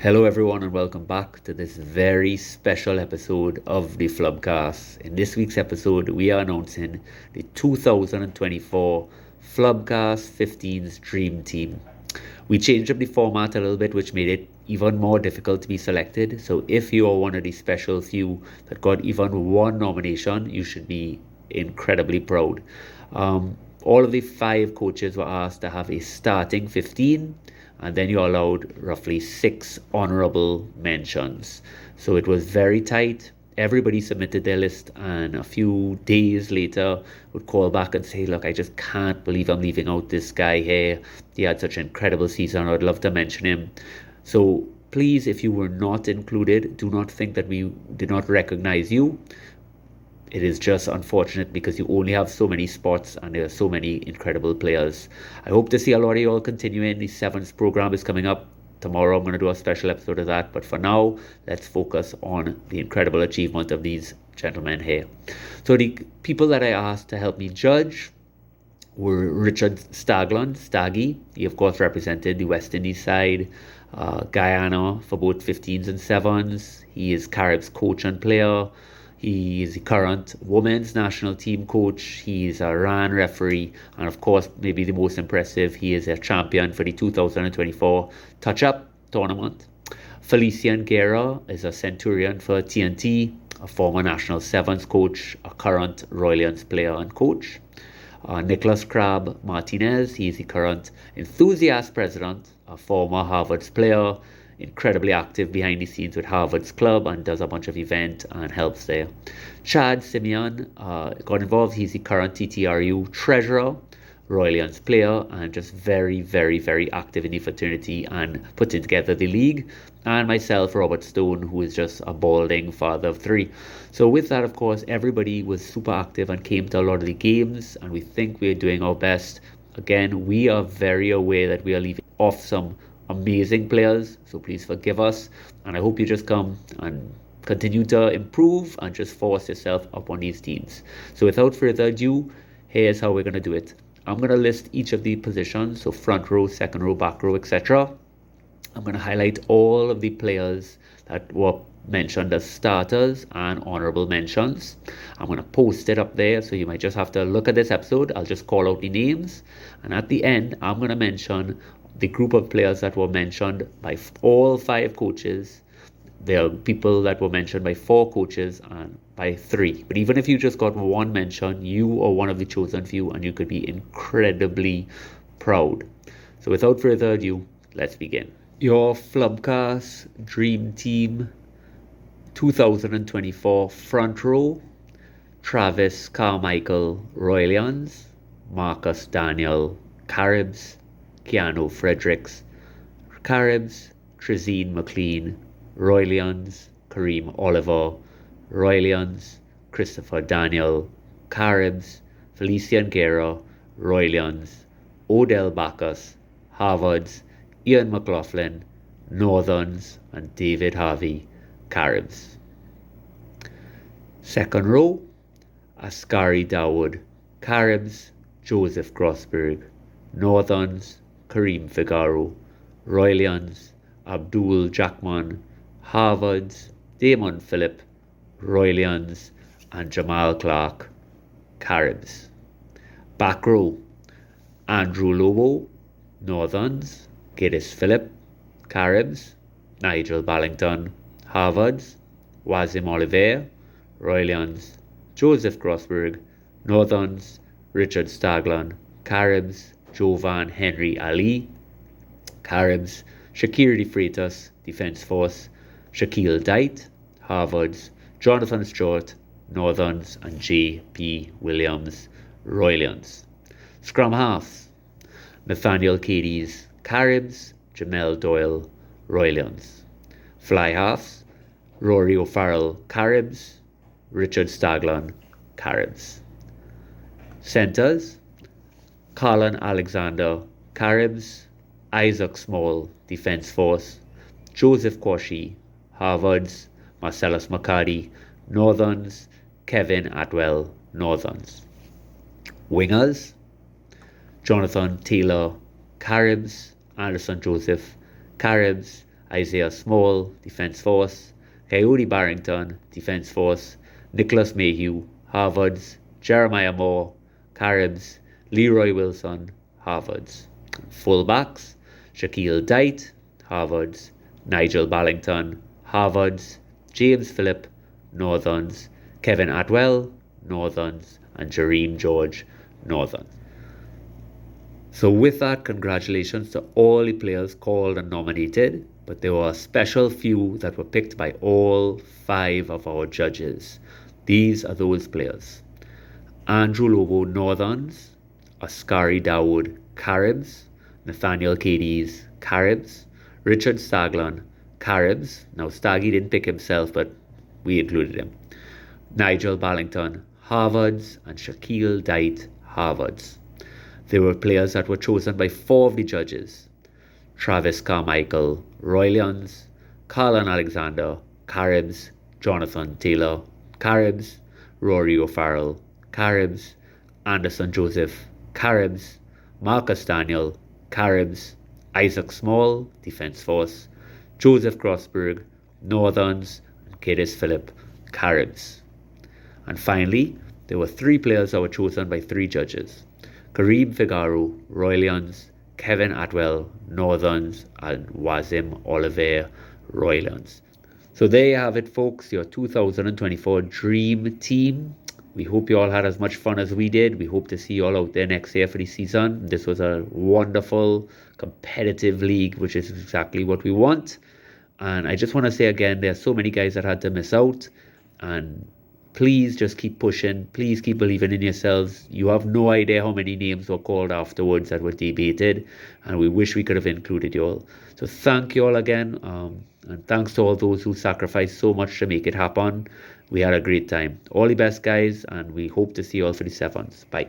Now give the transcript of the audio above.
Hello, everyone, and welcome back to this very special episode of the Flubcast. In this week's episode, we are announcing the 2024 Flubcast 15's Dream Team. We changed up the format a little bit, which made it even more difficult to be selected. So, if you are one of the special few that got even one nomination, you should be incredibly proud. All of the five coaches were asked to have a starting 15, and then you allowed roughly six honorable mentions. So it was very tight. Everybody submitted their list, and a few days later would call back and say, look, I just can't believe I'm leaving out this guy here. He had such an incredible season. I'd love to mention him. So please, if you were not included, do not think that we did not recognize you. It is just unfortunate because you only have so many spots and there are so many incredible players. I hope to see a lot of you all continuing. The Sevens program is coming up. Tomorrow I'm going to do a special episode of that. But for now, let's focus on the incredible achievement of these gentlemen here. So the people that I asked to help me judge were Richard Stagland, Staggy. He, of course, represented the West Indies side, Guyana for both 15s and 7s. He is Carib's coach and player. He is the current women's national team coach. He is a RAN referee. And of course, maybe the most impressive, he is a champion for the 2024 Touch-Up tournament. Felician Guerra is a Centurion for TNT, a former national sevens coach, a current Royalians player and coach. Nicholas Crab Martinez, he is the current enthusiast president, a former Harvard's player, incredibly active behind the scenes with Harvard's club and does a bunch of event and helps there. Chad Simeon got involved. He's the current TTRU treasurer, Royalians player, and just very, very, very active in the fraternity and putting together the league. And myself, Robert Stone, who is just a balding father of three. So with that, of course, everybody was super active and came to a lot of the games, and we think we're doing our best. Again, we are very aware that we are leaving off some amazing players, so please forgive us, and I hope you just come and continue to improve and just force yourself up on these teams. So without further ado, here's how we're going to do it. I'm going to list each of the positions, so front row, second row, back row, etc. I'm going to highlight all of the players that were mentioned as starters and honorable mentions. I'm going to post it up there, so you might just have to look at this episode. I'll just call out the names, and at the end I'm going to mention the group of players that were mentioned by all five coaches. There are people that were mentioned by four coaches and by three. But even if you just got one mention, you are one of the chosen few and you could be incredibly proud. So without further ado, let's begin. Your Flubcast Dream Team 2024 front row: Travis Carmichael, Royalians; Marcus Daniel, Caribs; Keanu Fredericks, Caribs; Trizine McLean, Royalians; Kareem Oliver, Royalians; Christopher Daniel, Caribs; Felician Guerra, Royalians; Odell Bacchus, Harvards; Ian McLaughlin, Northerns; and David Harvey, Caribs. Second row: Askari Dawood, Caribs; Joseph Grossberg, Northerns; Kareem Figaro, Royalians; Abdul Jackman, Harvards; Damon Phillip, Royalians; and Jamal Clark, Caribs. Back row: Andrew Lobo, Northerns; Giddis Phillip, Caribs; Nigel Ballington, Harvards; Wazim Oliver, Royalians; Joseph Grossberg, Northerns; Richard Stagland, Caribs; Jovan Henry Ali, Caribs; Shakir De Freitas, Defence Force; Shaquille Dite, Harvards; Jonathan Stewart, Northerns; and J.P. Williams, Royalians. Scrum halves: Nathaniel Cadies, Caribs; Jamel Doyle, Royalians. Fly halves: Rory O'Farrell, Caribs; Richard Stagland, Caribs. Centres: Carlin Alexander, Caribs; Isaac Small, Defence Force; Joseph Quashie, Harvards; Marcellus McCarty, Northerns; Kevin Atwell, Northerns. Wingers: Jonathan Taylor, Caribs; Anderson Joseph, Caribs; Isaiah Small, Defence Force, Coyote Barrington, Defence Force, Nicholas Mayhew, Harvards, Jeremiah Moore, Caribs, Leroy Wilson, Harvards. Fullbacks, Shaquille Dite, Harvards, Nigel Ballington, Harvards, James Phillip, Northerns, Kevin Atwell, Northerns, and Jareem George, Northerns. So with that, congratulations to all the players called and nominated, but there were a special few that were picked by all 5 of our judges. These are those players: Andrew Lobo, Northerns; Askari Dawood, Caribs; Nathaniel Cadiz, Caribs; Richard Staglon, Caribs. Now Staggy didn't pick himself, but we included him. Nigel Ballington, Harvards; and Shaquille Dite, Harvards. There were players that were chosen by 4 of the judges: Travis Carmichael, Roylians; Carlin Alexander, Caribs; Jonathan Taylor, Caribs; Rory O'Farrell, Caribs; Anderson Joseph, Caribs; Marcus Daniel, Caribs; Isaac Small, Defence Force; Joseph Crossberg, Northerns; and Cadis Phillip, Caribs. And finally, there were 3 players that were chosen by 3 judges: Kareem Figaro, Roylians; Kevin Atwell, Northerns; and Wazim Oliver, Roylians. So there you have it, folks, your 2024 Dream Team. We hope you all had as much fun as we did. We hope to see you all out there next year for the season. This was a wonderful, competitive league, which is exactly what we want. And I just want to say again, there are so many guys that had to miss out. And please just keep pushing. Please keep believing in yourselves. You have no idea how many names were called afterwards that were debated, and we wish we could have included you all. So thank you all again, and thanks to all those who sacrificed so much to make it happen. We had a great time. All the best, guys, and we hope to see you all for the 7s. Bye.